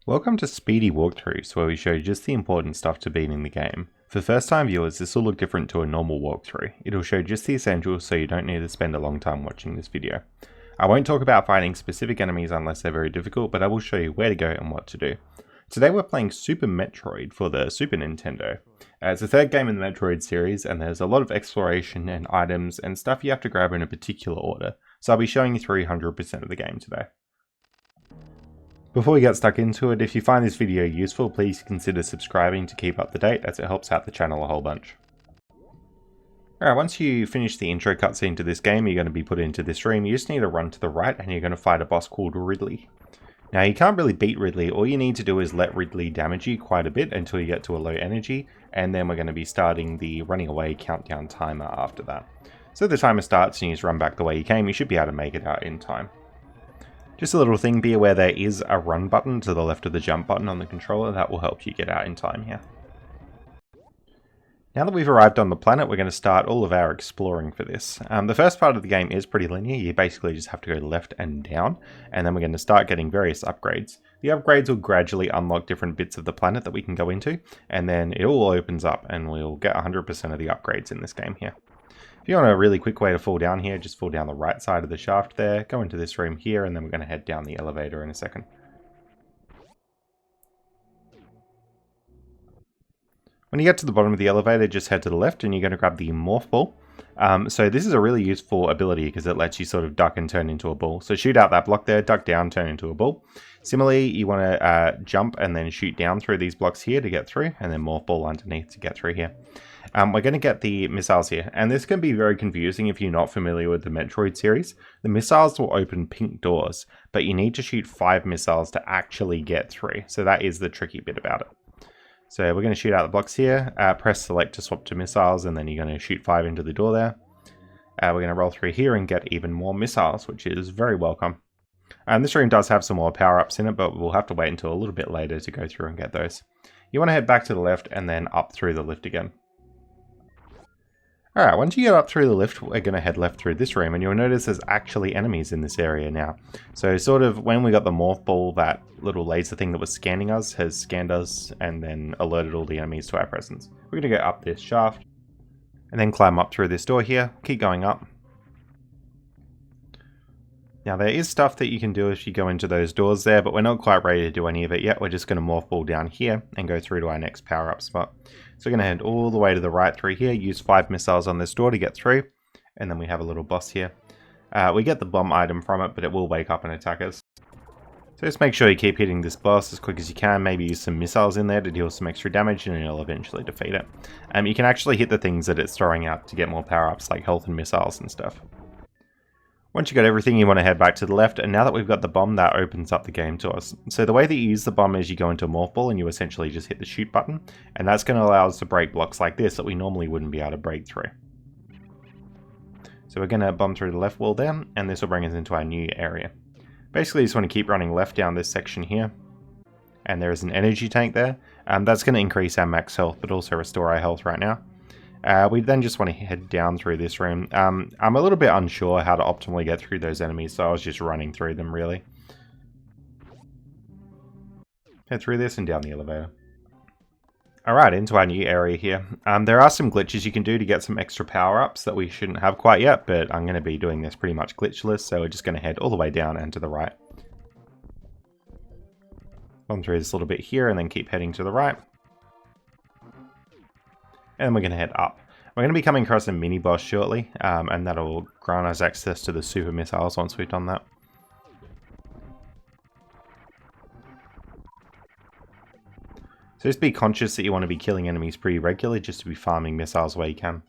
Welcome to Speedy Walkthroughs, where we show you just the important stuff to beating the game. For first time viewers, this will look different to a normal walkthrough. It'll show just the essentials so you don't need to spend a long time watching this video. I won't talk about fighting specific enemies unless they're very difficult, but I will show you where to go and what to do. Today we're playing Super Metroid for the Super Nintendo. It's the third game in the Metroid series, and there's a lot of exploration and items and stuff you have to grab in a particular order, so I'll be showing you 300% of the game today. Before we get stuck into it, if you find this video useful, please consider subscribing to keep up to date, as it helps out the channel a whole bunch. Alright, once you finish the intro cutscene to this game, you're going to be put into this room. You just need to run to the right and you're going to fight a boss called Ridley. Now you can't really beat Ridley, all you need to do is let Ridley damage you quite a bit until you get to a low energy, and then we're going to be starting the running away countdown timer after that. So the timer starts and you just run back the way you came, you should be able to make it out in time. Just a little thing, be aware there is a run button to the left of the jump button on the controller. That will help you get out in time here. Now that we've arrived on the planet, we're going to start all of our exploring for this. The first part of the game is pretty linear. You basically just have to go left and down, and then we're going to start getting various upgrades. The upgrades will gradually unlock different bits of the planet that we can go into, and then it all opens up and we'll get 100% of the upgrades in this game here. If you want a really quick way to fall down here, just fall down the right side of the shaft there, go into this room here, and then we're going to head down the elevator in a second. When you get to the bottom of the elevator, just head to the left and you're going to grab the morph ball. So this is a really useful ability because it lets you sort of duck and turn into a ball. So shoot out that block there, duck down, turn into a ball. Similarly, you want to jump and then shoot down through these blocks here to get through, and then morph ball underneath to get through here. We're going to get the missiles here, and this can be very confusing if you're not familiar with the Metroid series. The missiles will open pink doors, but you need to shoot 5 missiles to actually get through, so that is the tricky bit about it. So we're going to shoot out the blocks here, press select to swap to missiles, and then you're going to shoot 5 into the door there. We're going to roll through here and get even more missiles, which is very welcome. And this room does have some more power-ups in it, but we'll have to wait until a little bit later to go through and get those. You want to head back to the left and then up through the lift again. Alright, once you get up through the lift, we're going to head left through this room, and you'll notice there's actually enemies in this area now. So sort of when we got the morph ball, that little laser thing that was scanning us has scanned us and then alerted all the enemies to our presence. We're going to go up this shaft and then climb up through this door here, keep going up. Now there is stuff that you can do if you go into those doors there, but we're not quite ready to do any of it yet. We're just going to morph ball down here and go through to our next power up spot. So we're going to head all the way to the right through here, use 5 missiles on this door to get through, and then we have a little boss here. We get the bomb item from it, but it will wake up and attack us. So just make sure you keep hitting this boss as quick as you can, maybe use some missiles in there to deal some extra damage, and you'll eventually defeat it. You can actually hit the things that it's throwing out to get more power ups like health and missiles and stuff. Once you got everything, you want to head back to the left, and now that we've got the bomb, that opens up the game to us. So the way that you use the bomb is you go into a morph ball and you essentially just hit the shoot button, and that's going to allow us to break blocks like this that we normally wouldn't be able to break through. So we're going to bomb through the left wall there, and this will bring us into our new area. Basically, you just want to keep running left down this section here, and there is an energy tank there. That's going to increase our max health, but also restore our health right now. We then just want to head down through this room. I'm a little bit unsure how to optimally get through those enemies, so I was just running through them really. Head through this and down the elevator. Alright, into our new area here. There are some glitches you can do to get some extra power-ups that we shouldn't have quite yet, but I'm going to be doing this pretty much glitchless, so we're just going to head all the way down and to the right. Run through this little bit here and then keep heading to the right. And we're going to head up. We're going to be coming across a mini-boss shortly, and that'll grant us access to the super missiles once we've done that. So just be conscious that you want to be killing enemies pretty regularly, just to be farming missiles where you can.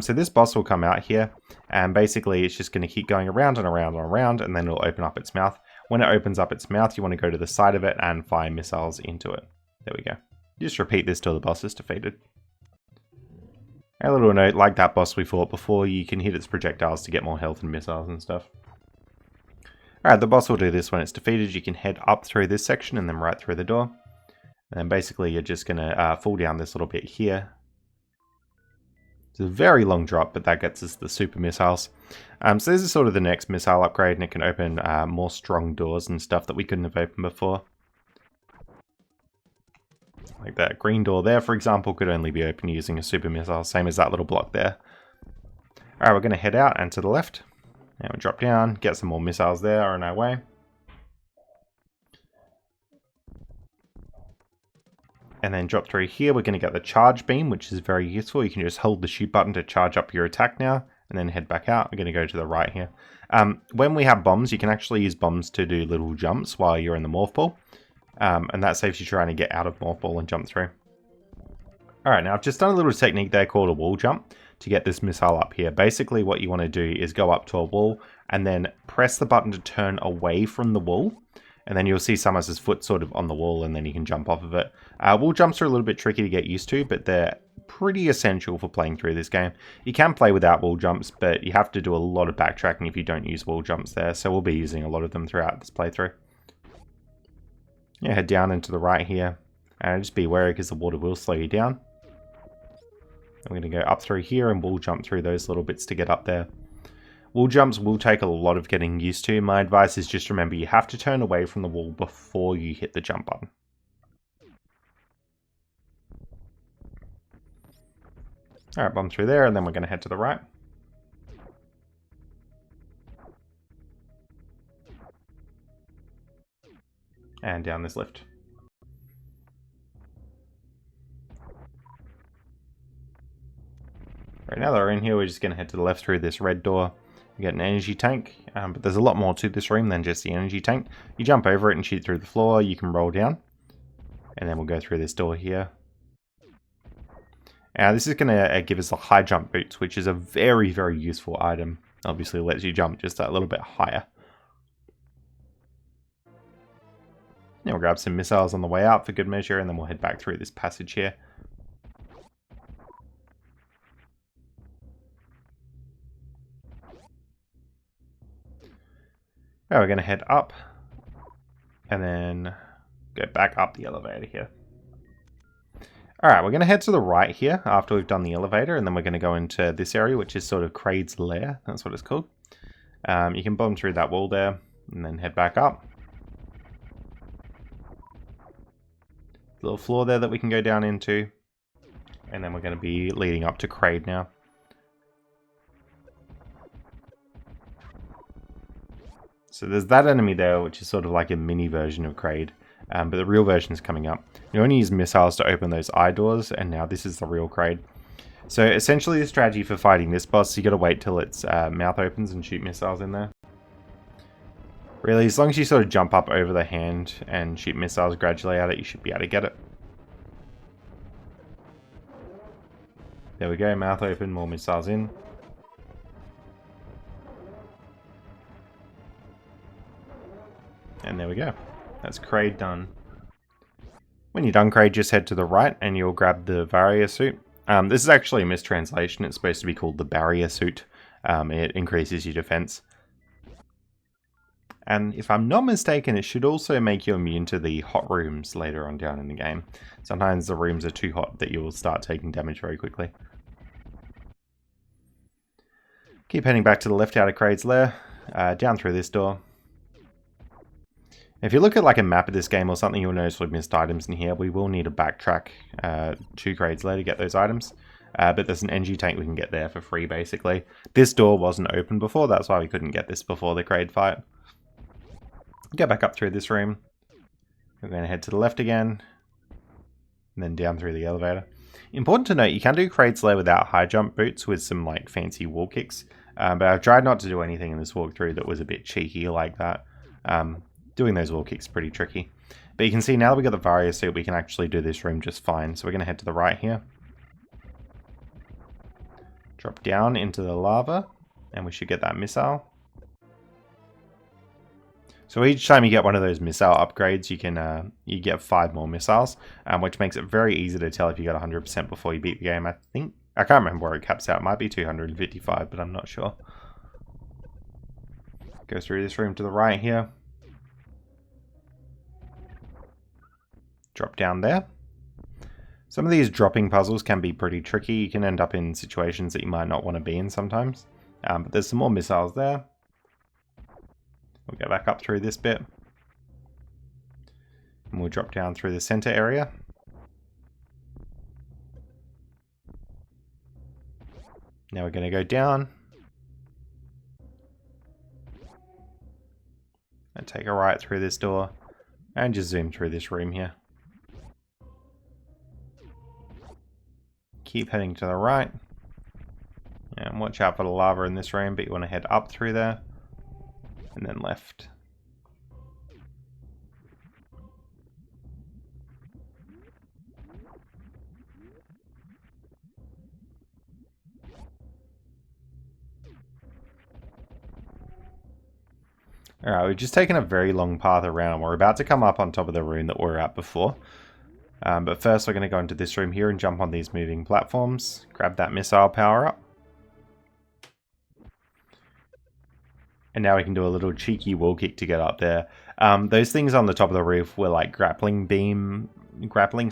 So this boss will come out here, and basically it's just going to keep going around and around and around, and then it'll open up its mouth. When it opens up its mouth, you want to go to the side of it and fire missiles into it. There we go. Just repeat this till the boss is defeated. A little note, like that boss we fought before, you can hit its projectiles to get more health and missiles and stuff. Alright, the boss will do this when it's defeated. You can head up through this section and then right through the door. And then basically you're just going to fall down this little bit here. It's a very long drop, but that gets us the super missiles. So this is sort of the next missile upgrade, and it can open more strong doors and stuff that we couldn't have opened before. Like that green door there, for example, could only be opened using a super missile, same as that little block there. Alright, we're going to head out and to the left. And we'll drop down, get some more missiles there on our way. And then drop through here, we're going to get the charge beam, which is very useful. You can just hold the shoot button to charge up your attack now, and then head back out. We're going to go to the right here. When we have bombs, you can actually use bombs to do little jumps while you're in the morph ball. And that saves you trying to get out of morph ball and jump through. Alright, now I've just done a little technique there called a wall jump to get this missile up here. Basically what you want to do is go up to a wall and then press the button to turn away from the wall. And then you'll see Samus's foot sort of on the wall and then you can jump off of it. Wall jumps are a little bit tricky to get used to, but they're pretty essential for playing through this game. You can play without wall jumps, but you have to do a lot of backtracking if you don't use wall jumps there. So we'll be using a lot of them throughout this playthrough. Yeah, head down into the right here. And just be wary because the water will slow you down. I'm going to go up through here and wall jump through those little bits to get up there. Wall jumps will take a lot of getting used to. My advice is just remember you have to turn away from the wall before you hit the jump button. Alright, bomb through there and then we're going to head to the right. And down this lift. Right, now that we're in here, we're just going to head to the left through this red door. You get an energy tank, but there's a lot more to this room than just the energy tank. You jump over it and shoot through the floor, you can roll down. And then we'll go through this door here. This is going to give us the high jump boots, which is a very, very useful item. Obviously, it lets you jump just a little bit higher. Now we'll grab some missiles on the way out for good measure, and then we'll head back through this passage here. Now we're going to head up, and then go back up the elevator here. Alright, we're going to head to the right here after we've done the elevator, and then we're going to go into this area, which is sort of Kraid's lair. That's what it's called. You can bomb through that wall there, and then head back up. Little floor there that we can go down into, and then we're going to be leading up to Kraid now. So there's that enemy there, which is sort of like a mini version of Kraid, but the real version is coming up. You only use missiles to open those eye doors, and now this is the real Kraid. So essentially the strategy for fighting this boss, you got to wait till its mouth opens and shoot missiles in there. Really, as long as you sort of jump up over the hand and shoot missiles gradually at it, you should be able to get it. There we go, mouth open, more missiles in. And there we go. That's Kraid done. When you're done Kraid, just head to the right and you'll grab the Varia suit. This is actually a mistranslation. It's supposed to be called the barrier suit. It increases your defense. And if I'm not mistaken, it should also make you immune to the hot rooms later on down in the game. Sometimes the rooms are too hot that you will start taking damage very quickly. Keep heading back to the left out of Kraid's lair, down through this door. If you look at like a map of this game or something, you'll notice we've missed items in here. We will need to backtrack to Kraid's lair to get those items. But there's an energy tank we can get there for free, basically. This door wasn't open before, that's why we couldn't get this before the Kraid fight. Go back up through this room. We're going to head to the left again. And then down through the elevator. Important to note, you can do Kraid's lair without high jump boots with some like fancy wall kicks. But I've tried not to do anything in this walkthrough that was a bit cheeky like that. Doing those wall kicks is pretty tricky. But you can see now that we got the Varia suit, we can actually do this room just fine. So we're going to head to the right here. Drop down into the lava. And we should get that missile. So each time you get one of those missile upgrades, you can you get 5 more missiles, which makes it very easy to tell if you got 100% before you beat the game. I can't remember where it caps out. It might be 255, but I'm not sure. Go through this room to the right here. Drop down there. Some of these dropping puzzles can be pretty tricky. You can end up in situations that you might not want to be in sometimes. But there's some more missiles there. We'll go back up through this bit. And we'll drop down through the center area. Now we're going to go down. And take a right through this door. And just zoom through this room here. Keep heading to the right. And watch out for the lava in this room, but you want to head up through there. And then left. Alright, we've just taken a very long path around. We're about to come up on top of the room that we were at before. But first we're going to go into this room here and jump on these moving platforms. Grab that missile power up. And now we can do a little cheeky wall kick to get up there. Those things on the top of the roof were like grappling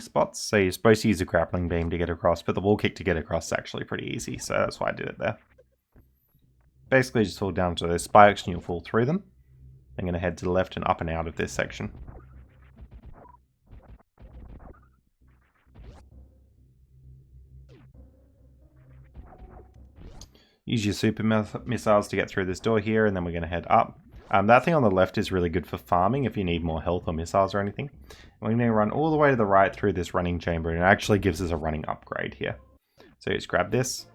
spots. So you're supposed to use a grappling beam to get across, but the wall kick to get across is actually pretty easy. So that's why I did it there. Basically just fall down to those spikes and you'll fall through them. I'm going to head to the left and up and out of this section. Use your super missiles to get through this door here, and then we're going to head up. That thing on the left is really good for farming if you need more health or missiles or anything. We're going to run all the way to the right through this running chamber, and it actually gives us a running upgrade here. So just grab this.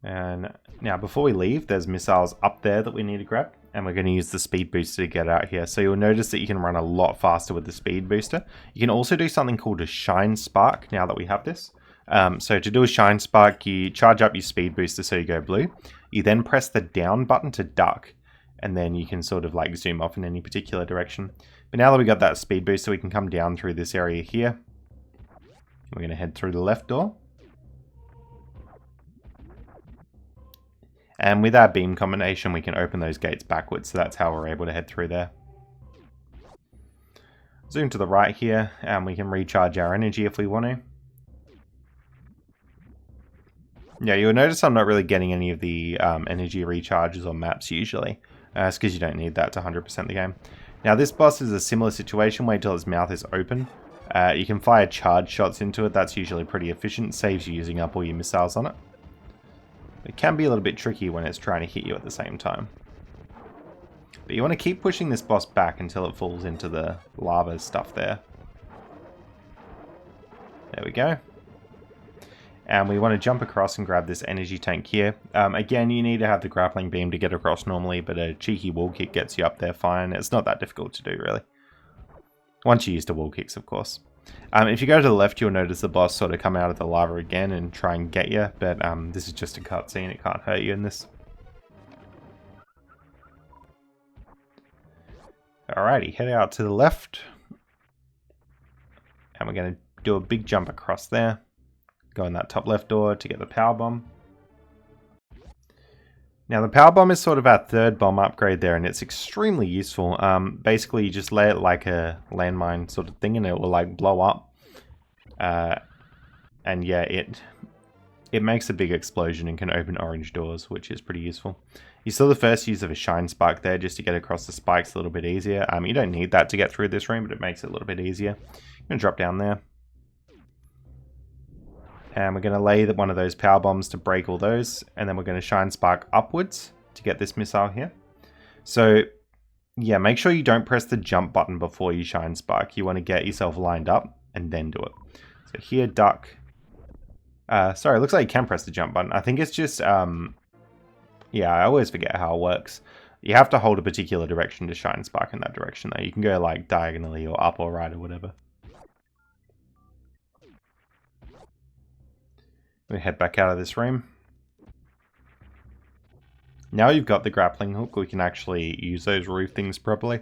And now before we leave, there's missiles up there that we need to grab. And we're going to use the speed booster to get out here. So you'll notice that you can run a lot faster with the speed booster. You can also do something called a shine spark now that we have this. So to do a shine spark, you charge up your speed booster so you go blue. You then press the down button to duck. And then you can sort of like zoom off in any particular direction. But now that we got that speed booster, we can come down through this area here. We're going to head through the left door. And with our beam combination, we can open those gates backwards. So that's how we're able to head through there. Zoom to the right here, and we can recharge our energy if we want to. Yeah, you'll notice I'm not really getting any of the energy recharges or maps usually. It's because you don't need that to 100% the game. Now this boss is a similar situation. Wait till his mouth is open. You can fire charge shots into it. That's usually pretty efficient. Saves you using up all your missiles on it. It can be a little bit tricky when it's trying to hit you at the same time. But you want to keep pushing this boss back until it falls into the lava stuff there. There we go. And we want to jump across and grab this energy tank here. Again, you need to have the grappling beam to get across normally, but a cheeky wall kick gets you up there fine. It's not that difficult to do, really. Once you use the wall kicks, of course. If you go to the left, you'll notice the boss sort of come out of the lava again and try and get you, but this is just a cutscene, it can't hurt you in this. Alrighty, head out to the left. And we're going to do a big jump across there. Go in that top left door to get the power bomb. Now the power bomb is sort of our third bomb upgrade there, and it's extremely useful. Basically you just lay it like a landmine sort of thing and it will like blow up. And yeah, it makes a big explosion and can open orange doors, which is pretty useful. You saw the first use of a shine spark there just to get across the spikes a little bit easier. You don't need that to get through this room, but it makes it a little bit easier. I'm going to drop down there. And we're going to lay one of those power bombs to break all those. And then we're going to shine spark upwards to get this missile here. So, yeah, make sure you don't press the jump button before you shine spark. You want to get yourself lined up and then do it. So here, duck. Sorry, it looks like you can press the jump button. I think it's just, yeah, I always forget how it works. You have to hold a particular direction to shine spark in that direction though. You can go like diagonally or up or right or whatever. We head back out of this room. Now you've got the grappling hook, we can actually use those roof things properly.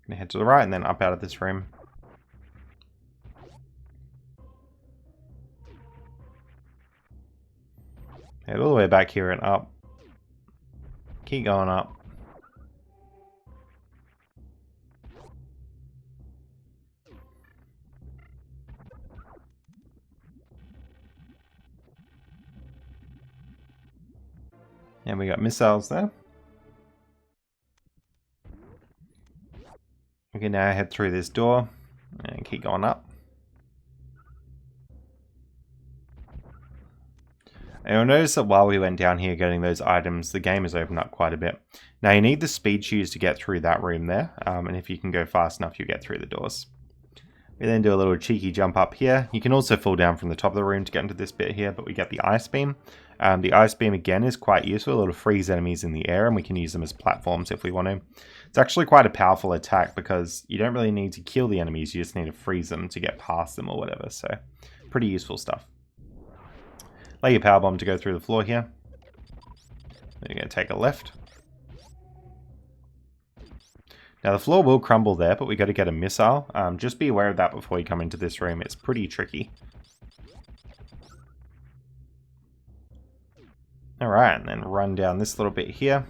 Gonna head to the right and then up out of this room. Head all the way back here and up. Keep going up. And we got missiles there. We can now head through this door and keep going up. And you'll notice that while we went down here getting those items, the game has opened up quite a bit. Now you need the speed shoes to get through that room there, and if you can go fast enough, you'll get through the doors. We then do a little cheeky jump up here. You can also fall down from the top of the room to get into this bit here, but we get the ice beam. The ice beam again is quite useful. It'll freeze enemies in the air, and we can use them as platforms if we want to. It's actually quite a powerful attack because you don't really need to kill the enemies, you just need to freeze them to get past them or whatever, so pretty useful stuff. Lay your power bomb to go through the floor here. You're going to take a left. Now the floor will crumble there, but we got to get a missile. Just be aware of that before you come into this room. It's pretty tricky. Alright, and then run down this little bit here.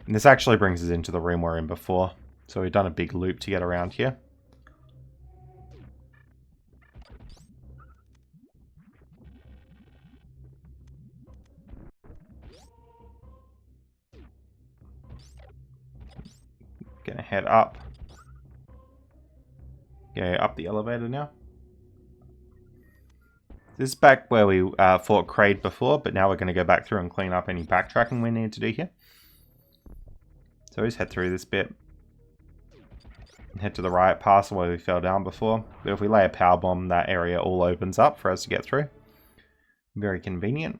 And this actually brings us into the room we're in before. So we've done a big loop to get around here. Gonna head up. Go up the elevator now. This is back where we fought Kraid before, but now we're going to go back through and clean up any backtracking we need to do here. So just head through this bit. Head to the right, past where we fell down before. But if we lay a power bomb, that area all opens up for us to get through. Very convenient.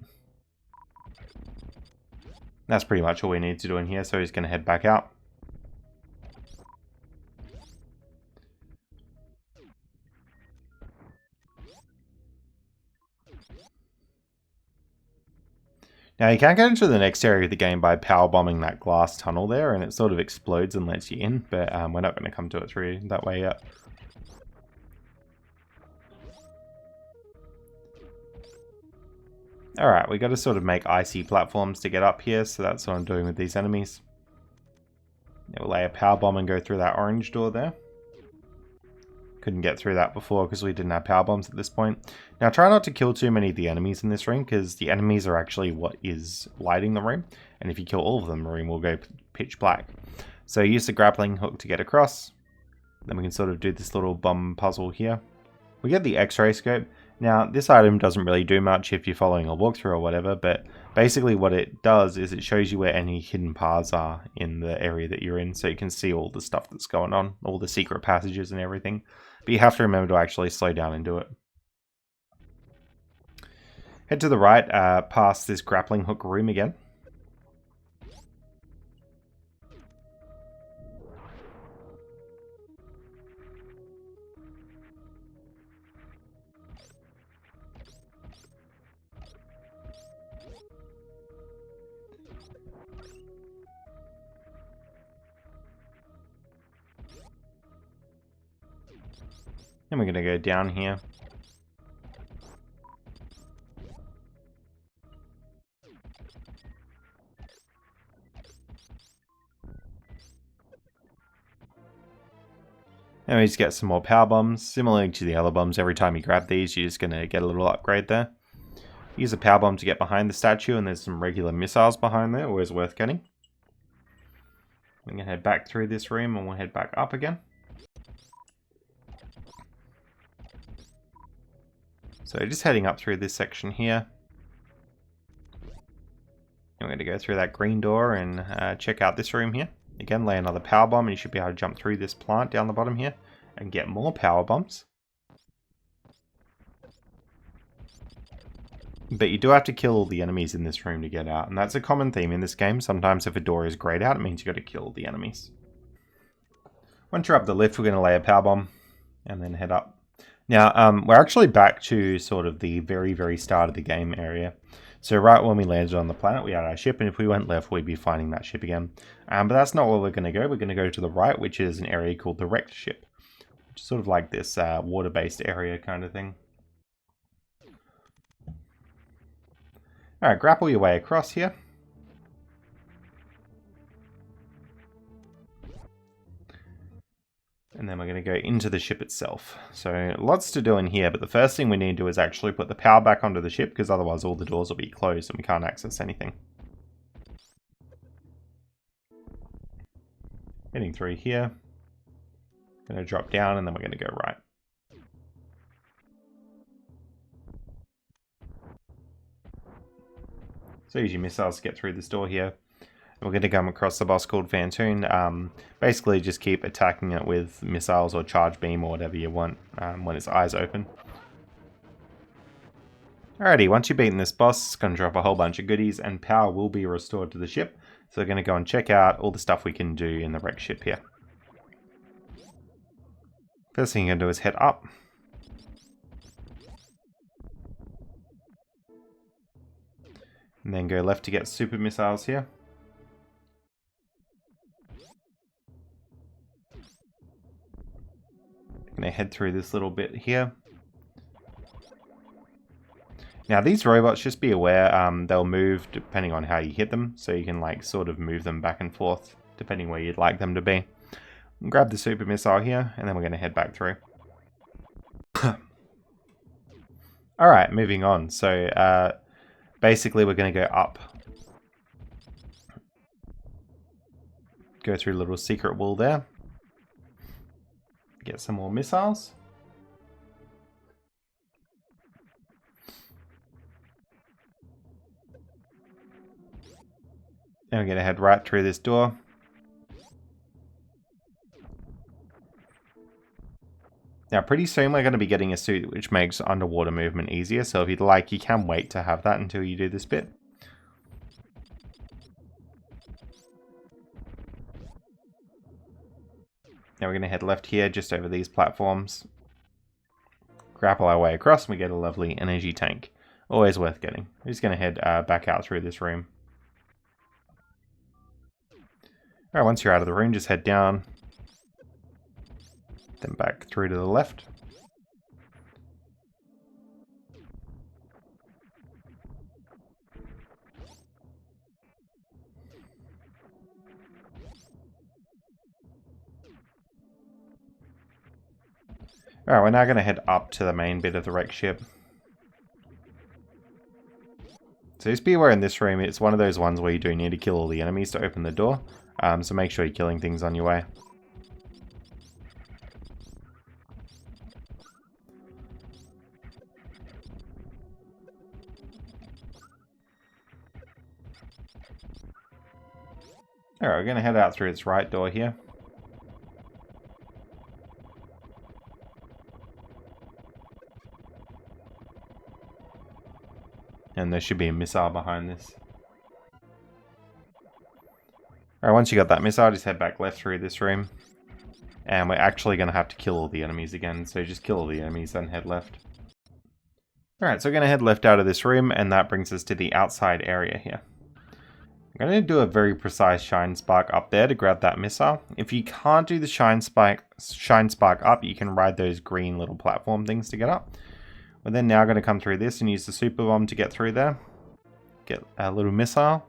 That's pretty much all we need to do in here, so he's going to head back out. Now you can get into the next area of the game by power bombing that glass tunnel there, and it sort of explodes and lets you in, but we're not going to come to it through that way yet. Alright, we got to sort of make icy platforms to get up here, so that's what I'm doing with these enemies. We'll lay a power bomb and go through that orange door there. Couldn't get through that before because we didn't have power bombs at this point. Now try not to kill too many of the enemies in this room, because the enemies are actually what is lighting the room, and if you kill all of them, the room will go pitch black. So use the grappling hook to get across. Then we can sort of do this little bomb puzzle here. We get the X-ray scope. Now this item doesn't really do much if you're following a walkthrough or whatever, but basically what it does is it shows you where any hidden paths are in the area that you're in, so you can see all the stuff that's going on, all the secret passages and everything. But you have to remember to actually slow down and do it. Head to the right, past this grappling hook room again. Then we're going to go down here. And we just get some more power bombs. Similarly to the other bombs, every time you grab these, you're just going to get a little upgrade there. Use a power bomb to get behind the statue, and there's some regular missiles behind there, always worth getting. We're going to head back through this room, and we'll head back up again. So just heading up through this section here. I'm going to go through that green door and check out this room here. Again, lay another power bomb, and you should be able to jump through this plant down the bottom here and get more power bombs. But you do have to kill all the enemies in this room to get out, and that's a common theme in this game. Sometimes if a door is grayed out, it means you got to kill the enemies. Once you're up the lift, we're going to lay a power bomb and then head up. Now, we're actually back to sort of the very, very start of the game area. So right when we landed on the planet, we had our ship, and if we went left, we'd be finding that ship again. But that's not where we're going to go. We're going to go to the right, which is an area called the wrecked ship. Which is sort of like this water-based area kind of thing. Alright, grapple your way across here. And then we're going to go into the ship itself. So lots to do in here, but the first thing we need to do is actually put the power back onto the ship, because otherwise all the doors will be closed and we can't access anything. Heading through here. Going to drop down and then we're going to go right. So use your missiles to get through this door here. And we're going to come across the boss called Fantoon. Basically just keep attacking it with missiles or charge beam or whatever you want when its eyes open. Alrighty, once you've beaten this boss, it's going to drop a whole bunch of goodies and power will be restored to the ship. So we're going to go and check out all the stuff we can do in the wreck ship here. First thing you're going to do is head up. And then go left to get super missiles here. Going to head through this little bit here. Now these robots, just be aware, they'll move depending on how you hit them. So you can like sort of move them back and forth depending where you'd like them to be. Grab the super missile here and then we're going to head back through. Alright, moving on. So basically we're going to go up. Go through a little secret wall there. Get some more missiles. Then we're going to head right through this door. Now pretty soon we're going to be getting a suit which makes underwater movement easier, so if you'd like you can wait to have that until you do this bit. Now we're going to head left here just over these platforms. Grapple our way across and we get a lovely energy tank. Always worth getting. We're just going to head back out through this room. Alright, once you're out of the room, just head down. Then back through to the left. Alright, we're now going to head up to the main bit of the wreck ship. So just be aware in this room, it's one of those ones where you do need to kill all the enemies to open the door. So make sure you're killing things on your way. Alright, we're going to head out through its right door here. And there should be a missile behind this. Alright, once you got that missile, just head back left through this room. And we're actually going to have to kill all the enemies again, so just kill all the enemies, then head left. Alright, so we're going to head left out of this room, and that brings us to the outside area here. I'm going to do a very precise shine spark up there to grab that missile. If you can't do the shine spark up, you can ride those green little platform things to get up. We're then now going to come through this and use the super bomb to get through there. Get a little missile.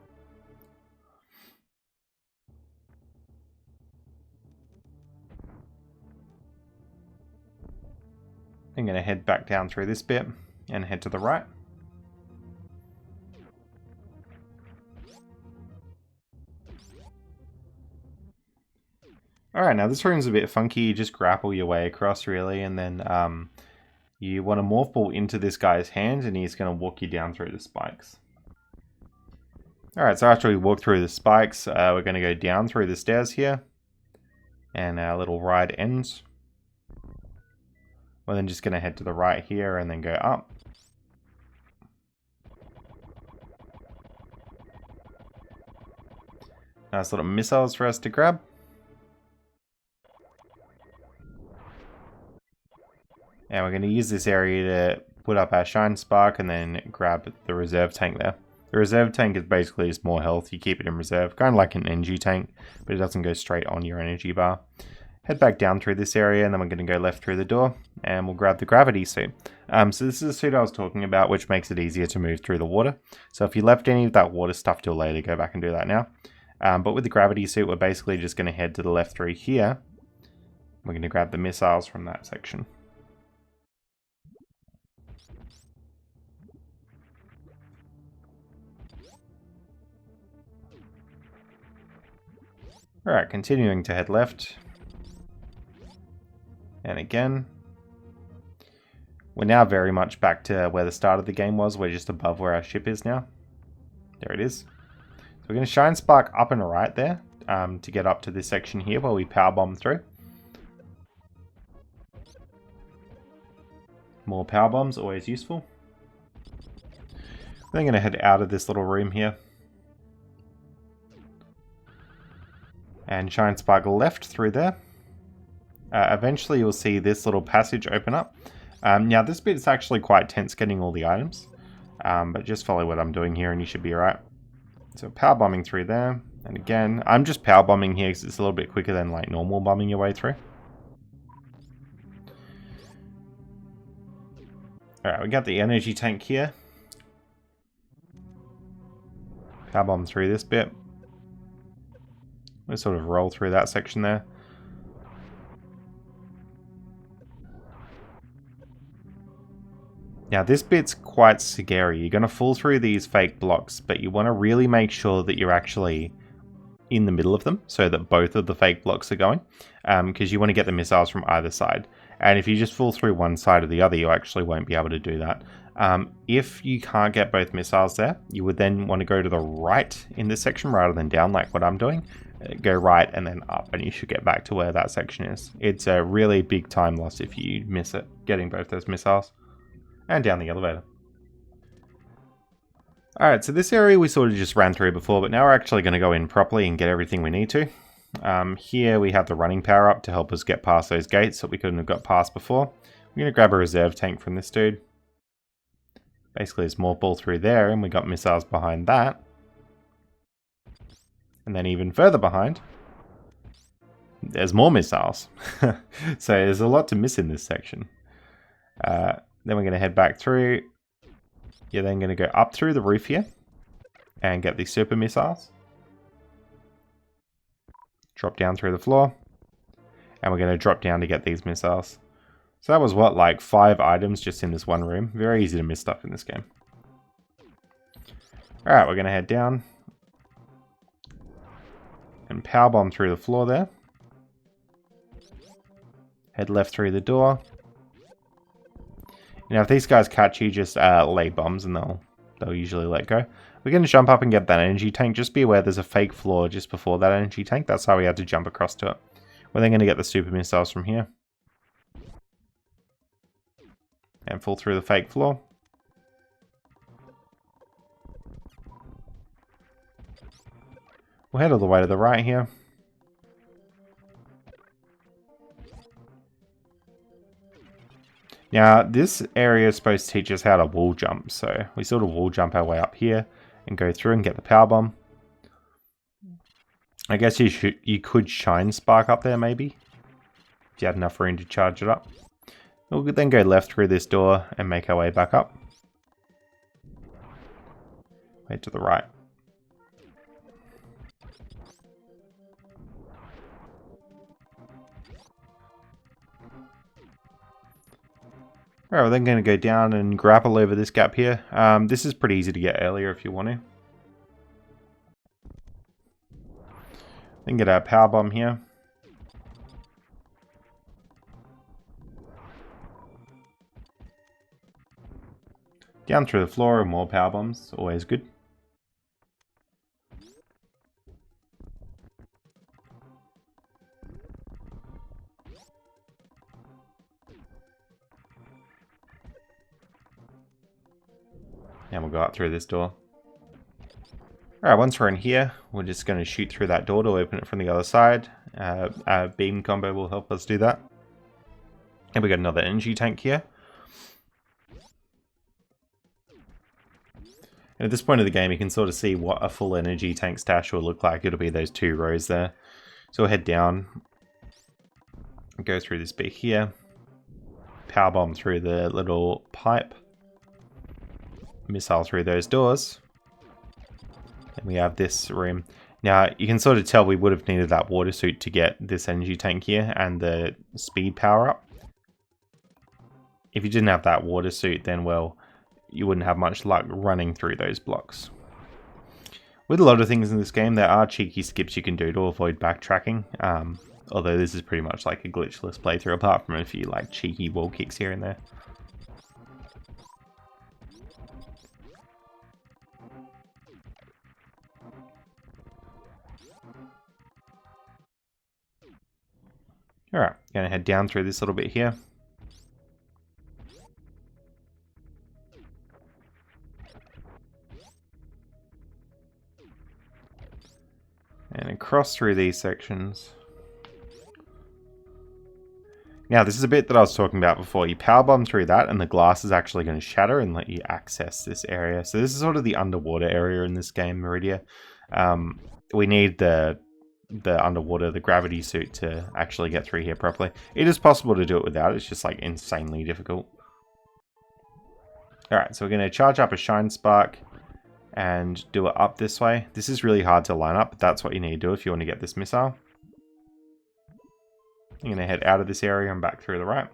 I'm going to head back down through this bit and head to the right. Alright, now this room's a bit funky. You just grapple your way across really, and then you want to morph ball into this guy's hand and he's going to walk you down through the spikes. Alright, so after we walk through the spikes, we're going to go down through the stairs here. And our little ride ends. We're then just going to head to the right here and then go up. Nice little missiles for us to grab. And we're going to use this area to put up our shine spark and then grab the reserve tank there. The reserve tank is basically just more health. You keep it in reserve, kind of like an energy tank, but it doesn't go straight on your energy bar. Head back down through this area and then we're going to go left through the door and we'll grab the gravity suit. So this is the suit I was talking about, which makes it easier to move through the water. So if you left any of that water stuff till later, go back and do that now. But with the gravity suit, we're basically just going to head to the left through here. We're going to grab the missiles from that section. Alright, continuing to head left. And again. We're now very much back to where the start of the game was. We're just above where our ship is now. There it is. So we're going to shine spark up and right there to get up to this section here where we power bomb through. More power bombs, always useful. Then I'm going to head out of this little room here. And shine spark left through there. Eventually you'll see this little passage open up. Now this bit's actually quite tense getting all the items. But just follow what I'm doing here and you should be alright. So power bombing through there. And again, I'm just power bombing here because it's a little bit quicker than like normal bombing your way through. Alright, we got the energy tank here. Power bomb through this bit. We'll sort of roll through that section there. Now this bit's quite scary. You're going to fall through these fake blocks, but you want to really make sure that you're actually in the middle of them so that both of the fake blocks are going, because you want to get the missiles from either side. And if you just fall through one side or the other, you actually won't be able to do that. If you can't get both missiles there, you would then want to go to the right in this section rather than down like what I'm doing. Go right and then up and you should get back to where that section is. It's a really big time loss if you miss it, getting both those missiles. And down the elevator. Alright, so this area we sort of just ran through before, but now we're actually going to go in properly and get everything we need to. Here we have the running power up to help us get past those gates that we couldn't have got past before. We're going to grab a reserve tank from this dude. Basically a small ball through there, and we got missiles behind that. And then even further behind, there's more missiles. So there's a lot to miss in this section. Then we're going to head back through. You're then going to go up through the roof here and get these super missiles. Drop down through the floor. And we're going to drop down to get these missiles. So that was what, like 5 items just in this one room. Very easy to miss stuff in this game. Alright, we're going to head down. And power bomb through the floor there. Head left through the door. Now, if these guys catch you, just lay bombs and they'll usually let go. We're going to jump up and get that energy tank. Just be aware there's a fake floor just before that energy tank. That's how we had to jump across to it. We're then going to get the super missiles from here. And fall through the fake floor. We'll head all the way to the right here. Now, this area is supposed to teach us how to wall jump, so we sort of wall jump our way up here and go through and get the power bomb. I guess you could shine spark up there maybe, if you had enough room to charge it up. We'll then go left through this door and make our way back up. Way to the right. Alright, we're then going to go down and grapple over this gap here. This is pretty easy to get earlier if you want to. Then get our power bomb here. Down through the floor and more power bombs, always good. And we'll go out through this door. Alright, once we're in here, we're just going to shoot through that door to open it from the other side. A beam combo will help us do that. And we got another energy tank here. And at this point of the game, you can sort of see what a full energy tank stash will look like. It'll be those 2 rows there. So we'll head down, go through this bit here, power bomb through the little pipe, missile through those doors. And we have this room. Now, you can sort of tell we would have needed that water suit to get this energy tank here and the speed power up. If you didn't have that water suit, then, well, you wouldn't have much luck running through those blocks. With a lot of things in this game, there are cheeky skips you can do to avoid backtracking. Although this is pretty much like a glitchless playthrough, apart from a few like cheeky wall kicks here and there. Alright, gonna head down through this little bit here. And across through these sections. Now, this is a bit that I was talking about before. You power bomb through that, and the glass is actually going to shatter and let you access this area. So this is sort of the underwater area in this game, Maridia. We need the underwater, the gravity suit to actually get through here properly. It is possible to do it without. It's just like insanely difficult. Alright, so we're going to charge up a Shine Spark and do it up this way. This is really hard to line up, but that's what you need to do if you want to get this missile. I'm going to head out of this area and back through the right.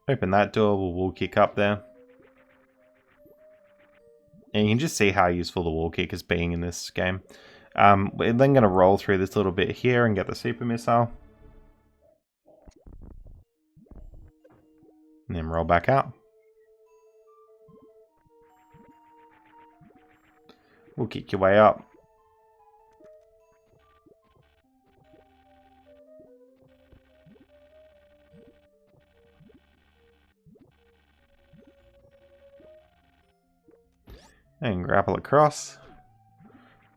Open that door, we'll wall kick up there. And you can just see how useful the wall kick is being in this game. We're then going to roll through this little bit here and get the super missile. And then roll back out. We'll kick your way up. And grapple across.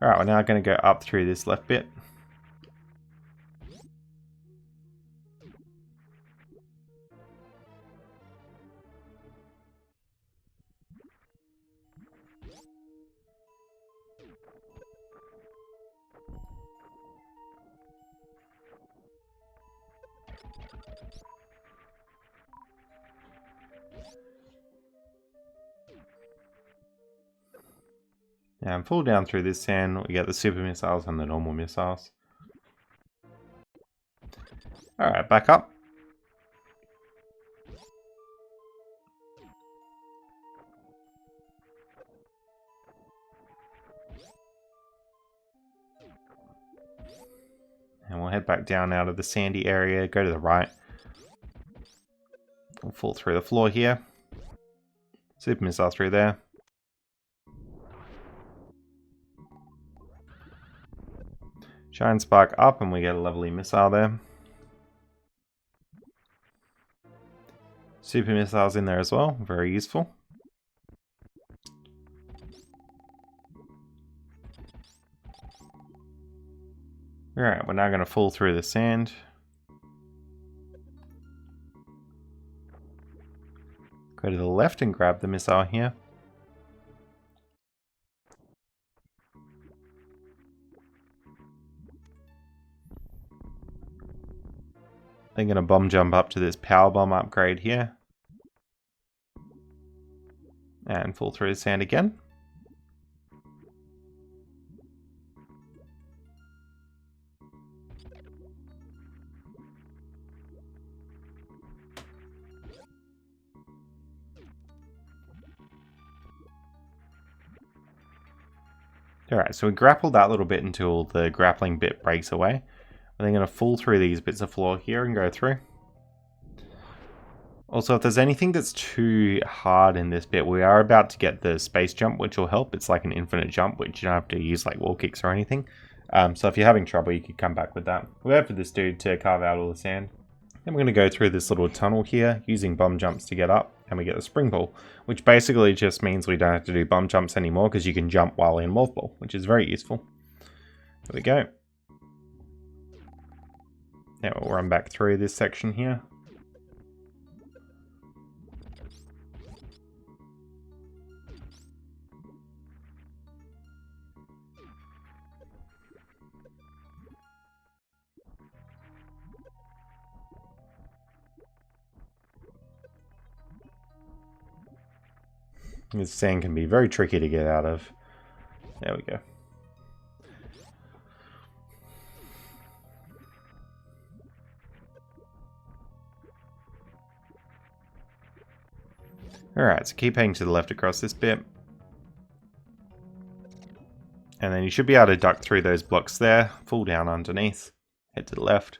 Alright, we're now going to go up through this left bit. Now, and pull down through this sand, we get the super missiles and the normal missiles. Alright, back up. And we'll head back down out of the sandy area, go to the right. We'll fall through the floor here. Super missile through there. Shine Spark up and we get a lovely missile there. Super missiles in there as well, very useful. Alright, we're now going to fall through the sand. Go to the left and grab the missile here. Then going to bomb jump up to this power bomb upgrade here. And fall through the sand again. Alright, so we grapple that little bit until the grappling bit breaks away. We're then going to fall through these bits of floor here and go through. Also, if there's anything that's too hard in this bit, we are about to get the space jump, which will help. It's like an infinite jump, which you don't have to use like wall kicks or anything. So if you're having trouble, you could come back with that. We'll wait for this dude to carve out all the sand. Then we're going to go through this little tunnel here, using bomb jumps to get up, and we get the spring ball, which basically just means we don't have to do bomb jumps anymore, because you can jump while in morph ball, which is very useful. There we go. Now we'll run back through this section here. This sand can be very tricky to get out of. There we go. Alright, so keep heading to the left across this bit. And then you should be able to duck through those blocks there, fall down underneath, head to the left.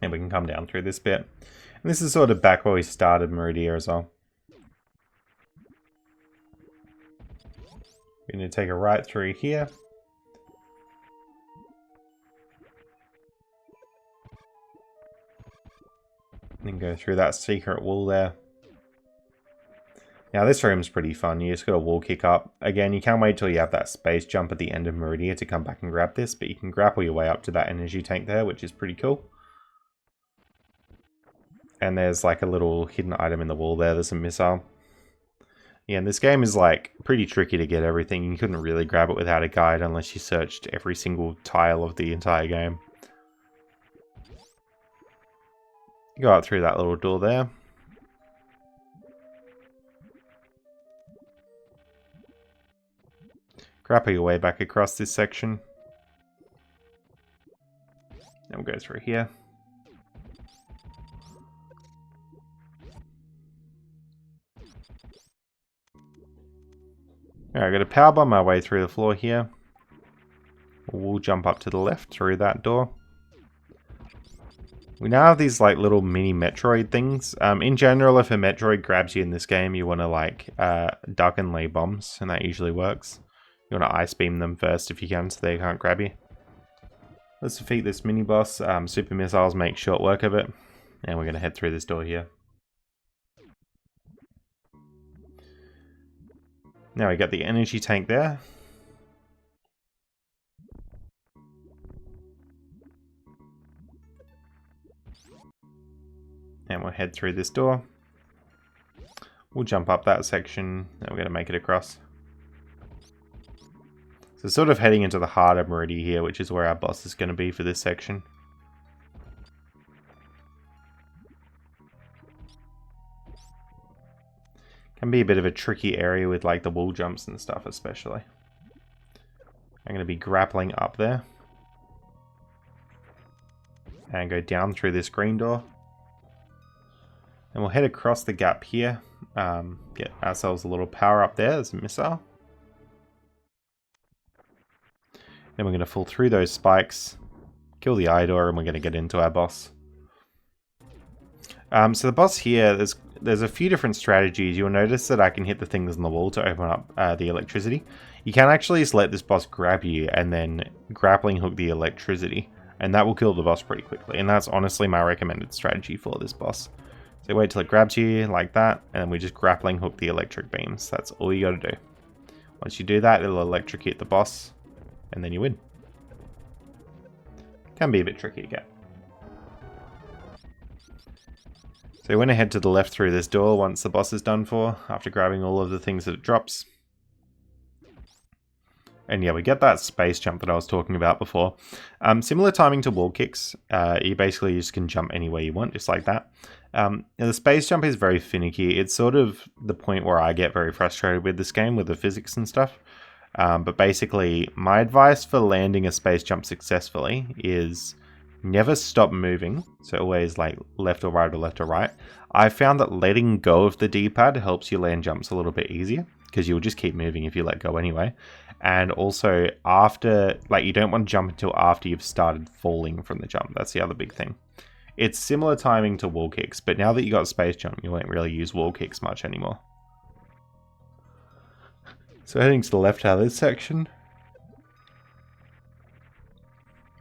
And we can come down through this bit. And this is sort of back where we started Maridia as well. We're going to take a right through here. And go through that secret wall there. Now this room's pretty fun. You just got a wall kick up. Again, you can't wait till you have that space jump at the end of Maridia to come back and grab this, but you can grapple your way up to that energy tank there, which is pretty cool. And there's like a little hidden item in the wall there. There's a missile. Yeah, and this game is like pretty tricky to get everything. You couldn't really grab it without a guide unless you searched every single tile of the entire game. Go out through that little door there. Grapple your way back across this section. Then we'll go through here. Alright, I've got to powerbomb my way through the floor here. We'll jump up to the left through that door. We now have these like little mini Metroid things. In general, if a Metroid grabs you in this game, you want to like duck and lay bombs, and that usually works. You want to ice beam them first if you can, so they can't grab you. Let's defeat this mini boss. Super missiles make short work of it, and we're going to head through this door here. Now we got the energy tank there. And we'll head through this door. We'll jump up that section, and we're going to make it across. So sort of heading into the heart of Maridia here, which is where our boss is going to be for this section. Can be a bit of a tricky area with like the wall jumps and stuff especially. I'm going to be grappling up there. And go down through this green door. And we'll head across the gap here. Get ourselves a little power up there. There's a missile. Then we're going to fall through those spikes. Kill the eye door and we're going to get into our boss. So the boss here, there's a few different strategies. You'll notice that I can hit the things on the wall to open up the electricity. You can actually just let this boss grab you and then grappling hook the electricity. And that will kill the boss pretty quickly. And that's honestly my recommended strategy for this boss. So wait till it grabs you like that, and then we just grappling hook the electric beams. That's all you gotta do. Once you do that, it'll electrocute the boss, and then you win. Can be a bit tricky to get. So we went ahead to the left through this door once the boss is done for, after grabbing all of the things that it drops. And yeah, we get that space jump that I was talking about before. Similar timing to wall kicks. You basically just can jump anywhere you want, just like that. The space jump is very finicky. It's sort of the point where I get very frustrated with this game, with the physics and stuff. But basically, my advice for landing a space jump successfully is never stop moving. So always like left or right. I found that letting go of the D-pad helps you land jumps a little bit easier, because you'll just keep moving if you let go anyway. And also after, like, you don't want to jump until after you've started falling from the jump. That's the other big thing. It's similar timing to wall kicks, but now that you got space jump, you won't really use wall kicks much anymore. So heading to the left out of this section.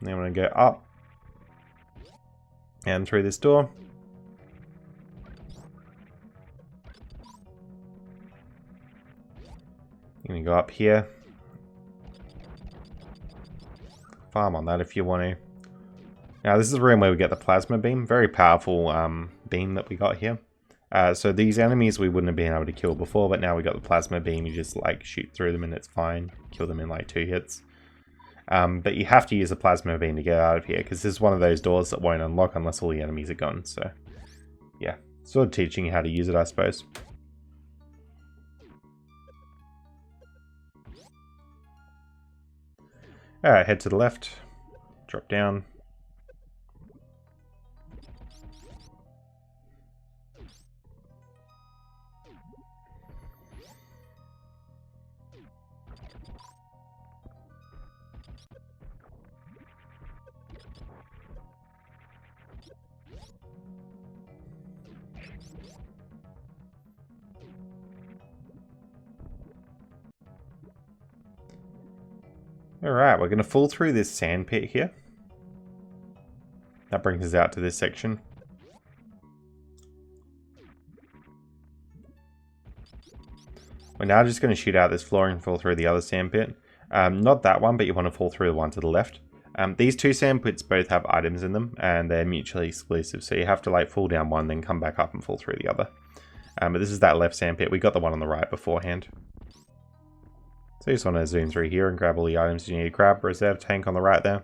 Then I'm going to go up and through this door. You're going to go up here. Farm on that if you want to. Now this is the room where we get the plasma beam. Very powerful beam that we got here. So these enemies we wouldn't have been able to kill before, but now we got the plasma beam. You just like shoot through them and it's fine. Kill them in like 2 hits. But you have to use a plasma beam to get out of here, because this is one of those doors that won't unlock unless all the enemies are gone. So yeah, sort of teaching you how to use it, I suppose. Alright, head to the left, drop down. Alright, we're going to fall through this sand pit here. That brings us out to this section. We're now just going to shoot out this floor and fall through the other sand pit. Not that one, but you want to fall through the one to the left. These two sand pits both have items in them, and they're mutually exclusive, so you have to like fall down one, then come back up and fall through the other. But this is that left sand pit. We got the one on the right beforehand. So you just want to zoom through here and grab all the items you need to grab. Reserve tank on the right there.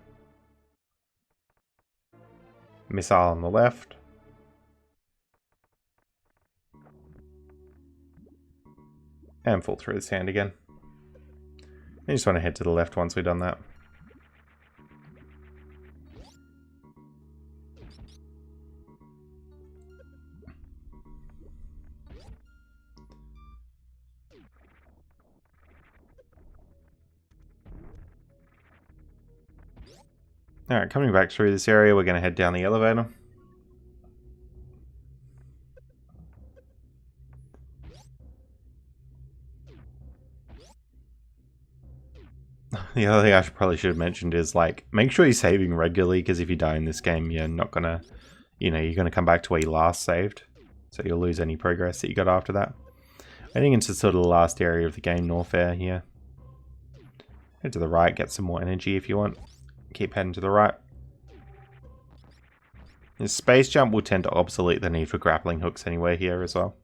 Missile on the left. And fall through the sand again. You just want to head to the left once we've done that. Alright, coming back through this area, we're going to head down the elevator. The other thing I probably should have mentioned is, like, make sure you're saving regularly, because if you die in this game, you're not going to, you're going to come back to where you last saved. So you'll lose any progress that you got after that. Heading into sort of the last area of the game, Norfair here. Head to the right, get some more energy if you want. Keep heading to the right. The space jump will tend to obsolete the need for grappling hooks anyway here as well.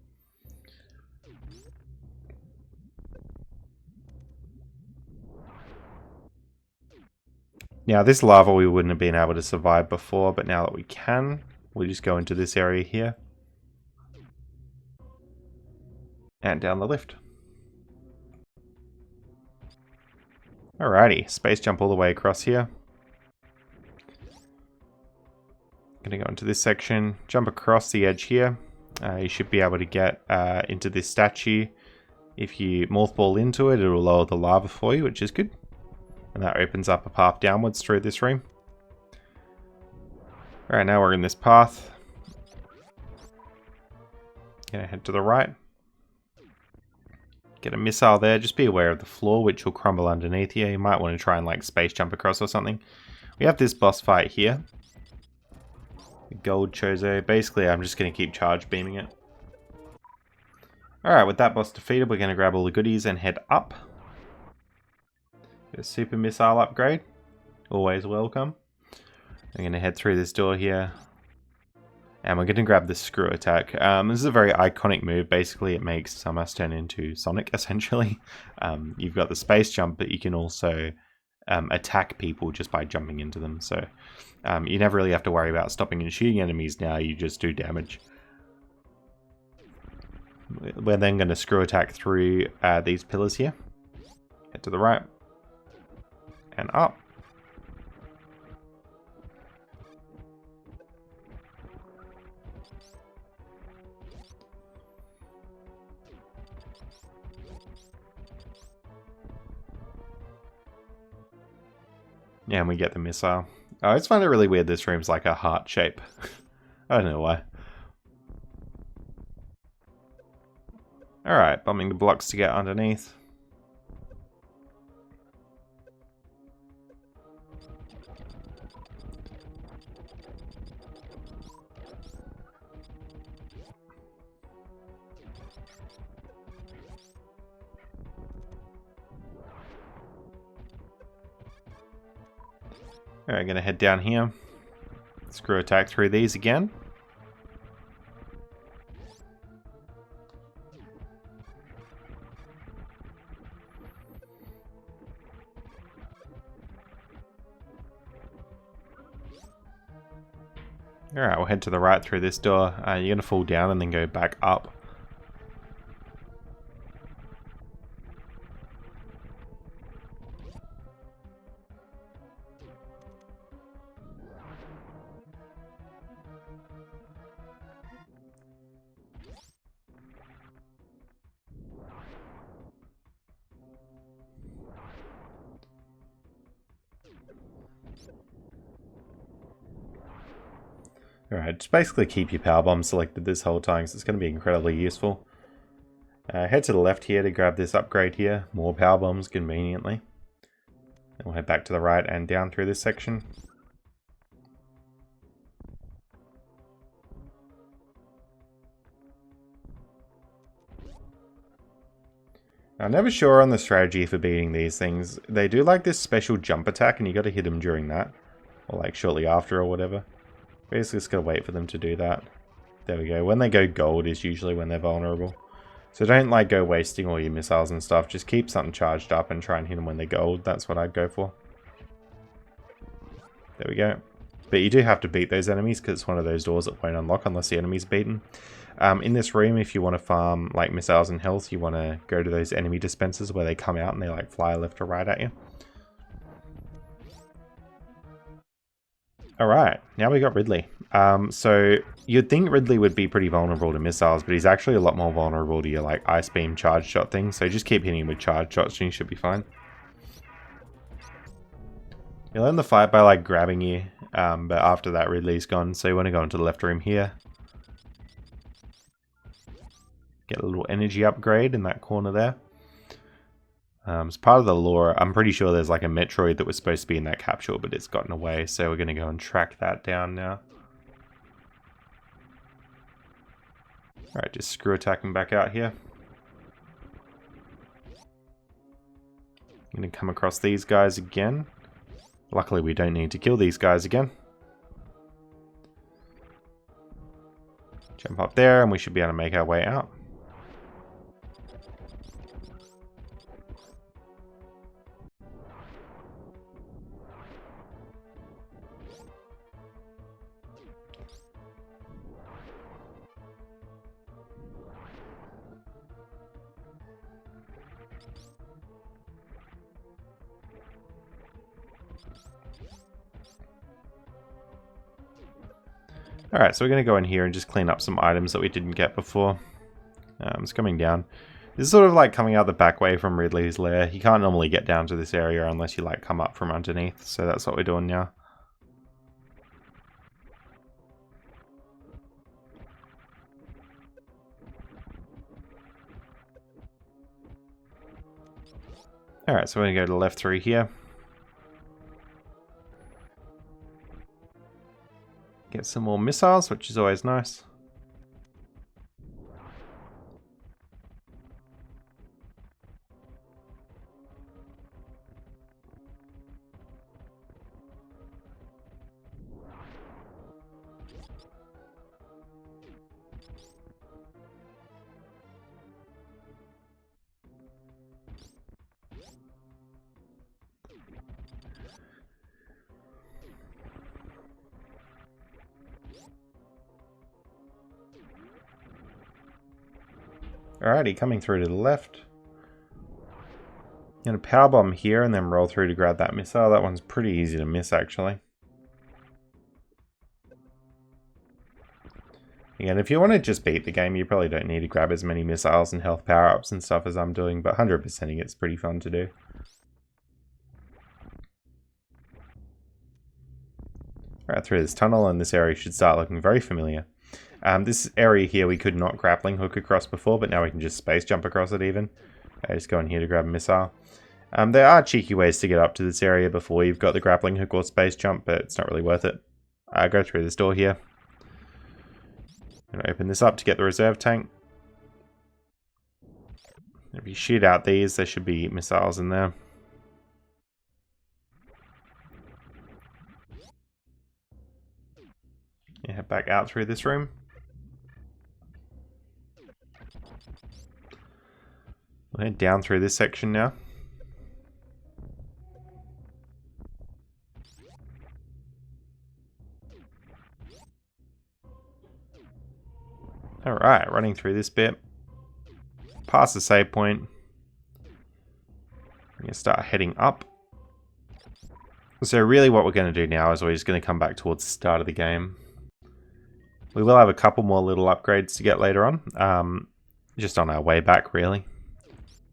Now this lava we wouldn't have been able to survive before, but now that we can, we'll just go into this area here. And down the lift. Alrighty, space jump all the way across here. Gonna go into this section, jump across the edge here. You should be able to get into this statue. If you mothball into it, it'll lower the lava for you, which is good. And that opens up a path downwards through this room. Alright, now we're in this path. Gonna head to the right. Get a missile there. Just be aware of the floor, which will crumble underneath you. You might want to try and like space jump across or something. We have this boss fight here. Gold Chozo. Basically, I'm just going to keep charge beaming it. Alright, with that boss defeated, we're going to grab all the goodies and head up. Get a super missile upgrade. Always welcome. I'm going to head through this door here. And we're going to grab the screw attack. This is a very iconic move. Basically, it makes Samus turn into Sonic, essentially. You've got the space jump, but you can also attack people just by jumping into them. So you never really have to worry about stopping and shooting enemies now. You just do damage. We're then going to screw attack through these pillars here. Head to the right. And up. Yeah, and we get the missile. I just find it really weird this room's like a heart shape. I don't know why. Alright, bombing the blocks to get underneath. Alright, gonna head down here. Screw attack through these again. Alright, we'll head to the right through this door. You're gonna fall down and then go back up. Alright, just basically keep your power bomb selected this whole time because it's going to be incredibly useful. Head to the left here to grab this upgrade here. More power bombs conveniently. And we'll head back to the right and down through this section. I'm never sure on the strategy for beating these things. They do like this special jump attack and you got to hit them during that. Or like shortly after or whatever. Basically just got to wait for them to do that. There we go. When they go gold is usually when they're vulnerable. So don't like go wasting all your missiles and stuff. Just keep something charged up and try and hit them when they're gold. That's what I'd go for. There we go. But you do have to beat those enemies because it's one of those doors that won't unlock unless the enemy's beaten. In this room, if you want to farm like missiles and health, you want to go to those enemy dispensers where they come out and they like fly left or right at you. Alright, now we got Ridley. So you'd think Ridley would be pretty vulnerable to missiles, but he's actually a lot more vulnerable to your like ice beam charge shot thing. So just keep hitting him with charge shots and you should be fine. You'll end the fight by like grabbing you, but after that Ridley's gone, so you want to go into the left room here. Get a little energy upgrade in that corner there. As part of the lore, I'm pretty sure there's like a Metroid that was supposed to be in that capsule, but it's gotten away, so we're going to go and track that down now. Alright, just screw attacking back out here. I'm going to come across these guys again. Luckily we don't need to kill these guys again. Jump up there and we should be able to make our way out. Alright, so we're going to go in here and just clean up some items that we didn't get before. It's coming down. This is sort of like coming out the back way from Ridley's lair. You can't normally get down to this area unless you like come up from underneath, so that's what we're doing now. Alright, so we're going to go to the left through here. Get some more missiles, which is always nice. Alrighty, coming through to the left. Gonna power bomb here and then roll through to grab that missile. That one's pretty easy to miss, actually. Again, if you want to just beat the game, you probably don't need to grab as many missiles and health power-ups and stuff as I'm doing, but 100%ing it's pretty fun to do. Alright, through this tunnel, and this area should start looking very familiar. This area here we could not grappling hook across before, but now we can just space jump across it even. Just go in here to grab a missile. There are cheeky ways to get up to this area before you've got the grappling hook or space jump, but it's not really worth it. Go through this door here. I'm going to open this up to get the reserve tank. If you shoot out these, there should be missiles in there. You head back out through this room. We'll head down through this section now. Alright, running through this bit. Past the save point. We're going to start heading up. So really what we're going to do now is we're just going to come back towards the start of the game. We will have a couple more little upgrades to get later on. Just on our way back, really.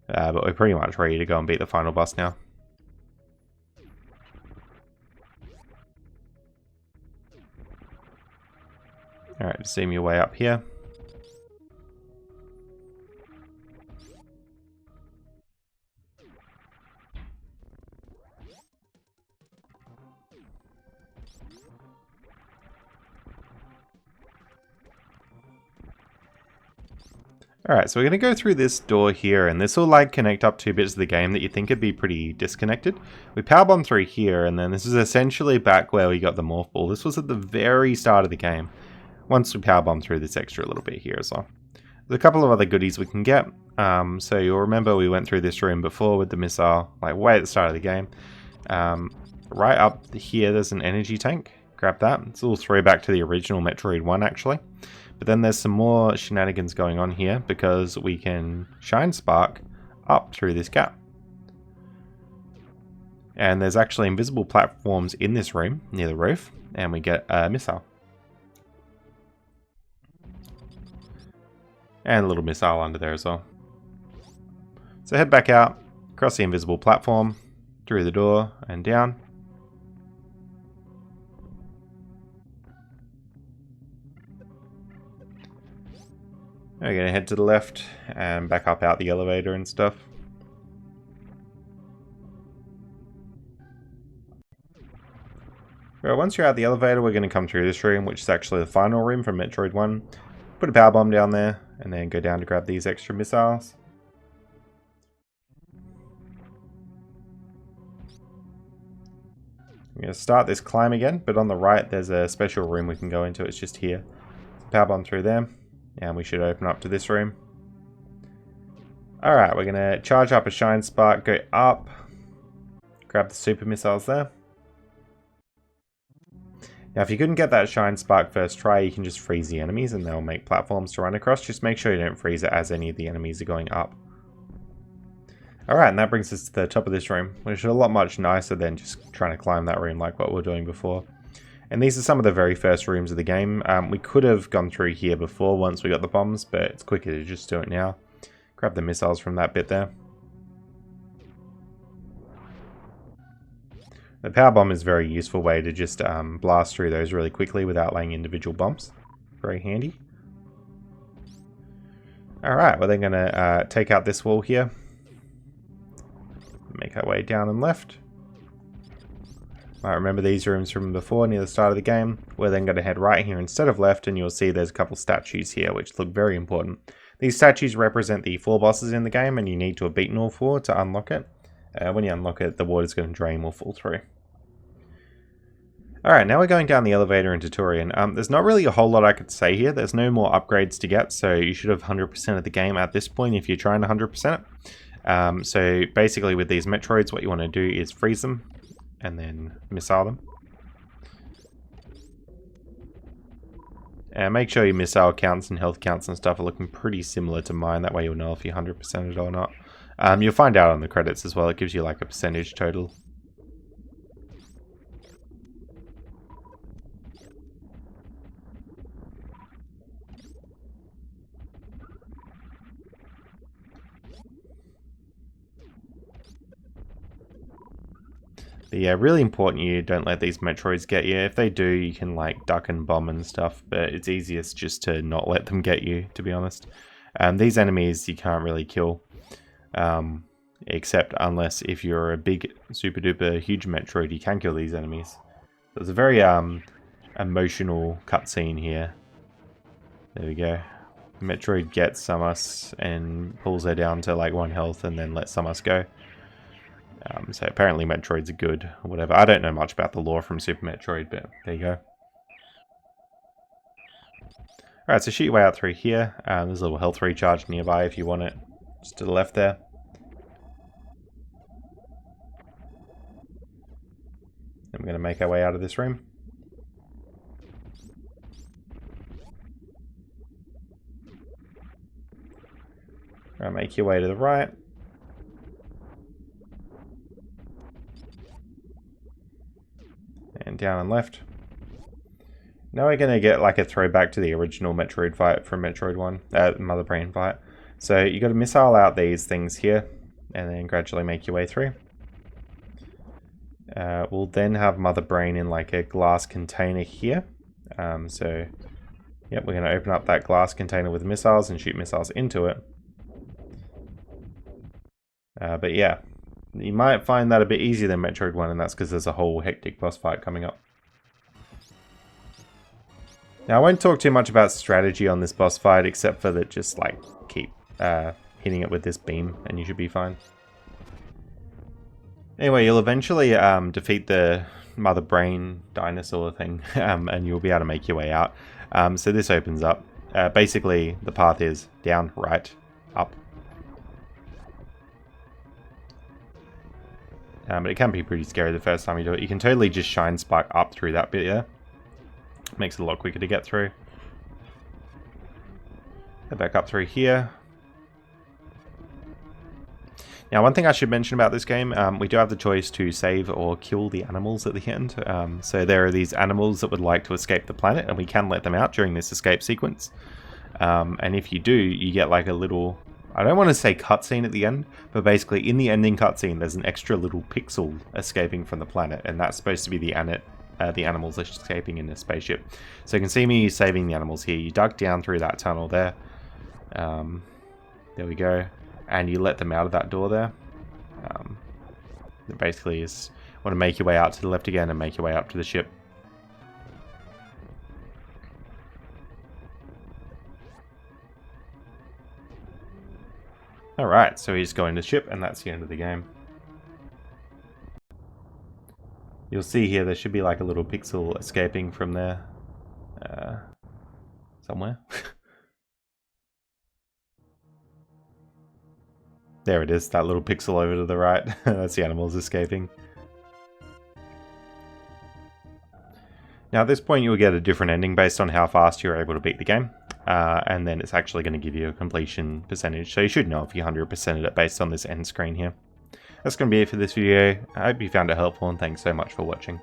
But we're pretty much ready to go and beat the final boss now. Alright, just zoom your way up here. Alright, so we're going to go through this door here, and this will like connect up two bits of the game that you think would be pretty disconnected. We power bomb through here, and then this is essentially back where we got the morph ball. This was at the very start of the game, once we power bomb through this extra little bit here as well. There's a couple of other goodies we can get. So you'll remember we went through this room before with the missile, like way at the start of the game. Right up here there's an energy tank. Grab that. It's a little throwback to the original Metroid 1 actually. But then there's some more shenanigans going on here because we can shine spark up through this gap. And there's actually invisible platforms in this room near the roof, and we get a missile. And a little missile under there as well. So head back out, across the invisible platform, through the door and down. We're going to head to the left and back up out the elevator and stuff. Well, once you're out the elevator, we're going to come through this room, which is actually the final room from Metroid 1. Put a power bomb down there, and then go down to grab these extra missiles. I'm going to start this climb again, but on the right there's a special room we can go into. It's just here. Power bomb through there. And we should open up to this room. Alright, we're going to charge up a shine spark, go up, grab the super missiles there. Now if you couldn't get that shine spark first try, you can just freeze the enemies and they'll make platforms to run across. Just make sure you don't freeze it as any of the enemies are going up. Alright, and that brings us to the top of this room, which is a lot much nicer than just trying to climb that room like what we were doing before. And these are some of the very first rooms of the game. We could have gone through here before once we got the bombs, but it's quicker to just do it now. Grab the missiles from that bit there. The power bomb is a very useful way to just blast through those really quickly without laying individual bumps. Very handy. Alright, we're then going to take out this wall here. Make our way down and left. Might remember these rooms from before near the start of the game. We're then going to head right here instead of left, and you'll see there's a couple statues here which look very important. These statues represent the 4 bosses in the game, and you need to have beaten all 4 to unlock it. When you unlock it, the water's going to drain or fall through. Alright, now we're going down the elevator into Tourian. There's not really a whole lot I could say here. There's no more upgrades to get, so you should have 100% of the game at this point if you're trying to 100% it. So basically with these Metroids, what you want to do is freeze them and then missile them. And make sure your missile counts and health counts and stuff are looking pretty similar to mine. That way you'll know if you 100% it or not. You'll find out on the credits as well. It gives you like a percentage total. But yeah, really important you don't let these Metroids get you. If they do, you can like duck and bomb and stuff, but it's easiest just to not let them get you, to be honest. These enemies you can't really kill, except unless if you're a big, super duper huge Metroid, you can kill these enemies. There's a very emotional cutscene here. There we go. Metroid gets Samus and pulls her down to like 1 health and then lets Samus go. So apparently Metroids are good, or whatever. I don't know much about the lore from Super Metroid, but there you go. Alright, so shoot your way out through here. There's a little health recharge nearby if you want it. Just to the left there. And we're going to make our way out of this room. Alright, make your way to the right. And down and left. Now we're going to get like a throwback to the original Metroid fight from Metroid 1, Mother Brain fight. So you got to missile out these things here, and then gradually make your way through. We'll then have Mother Brain in like a glass container here. So, yep, we're going to open up that glass container with missiles and shoot missiles into it. But yeah. You might find that a bit easier than Metroid 1, and that's because there's a whole hectic boss fight coming up. Now, I won't talk too much about strategy on this boss fight, except for that just, like, keep hitting it with this beam, and you should be fine. Anyway, you'll eventually defeat the mother brain dinosaur thing, and you'll be able to make your way out. So this opens up. Basically, the path is down, right, up. But it can be pretty scary the first time you do it. You can totally just shine spike up through that bit, yeah? Makes it a lot quicker to get through. Go back up through here. Now, one thing I should mention about this game, we do have the choice to save or kill the animals at the end. So there are these animals that would like to escape the planet, and we can let them out during this escape sequence. And if you do, you get like a little, I don't want to say cutscene at the end, but basically in the ending cutscene, there's an extra little pixel escaping from the planet, and that's supposed to be the animals escaping in the spaceship. So you can see me saving the animals here. You dug down through that tunnel there. There we go. And you let them out of that door there. It basically is, want to make your way out to the left again and make your way up to the ship. Alright, so he's going to the ship, and that's the end of the game. You'll see here there should be like a little pixel escaping from there. Somewhere. There it is, that little pixel over to the right. That's the animals escaping. Now at this point you'll get a different ending based on how fast you're able to beat the game. And then it's actually going to give you a completion percentage. So you should know if you 100%ed it based on this end screen here. That's going to be it for this video. I hope you found it helpful, and thanks so much for watching.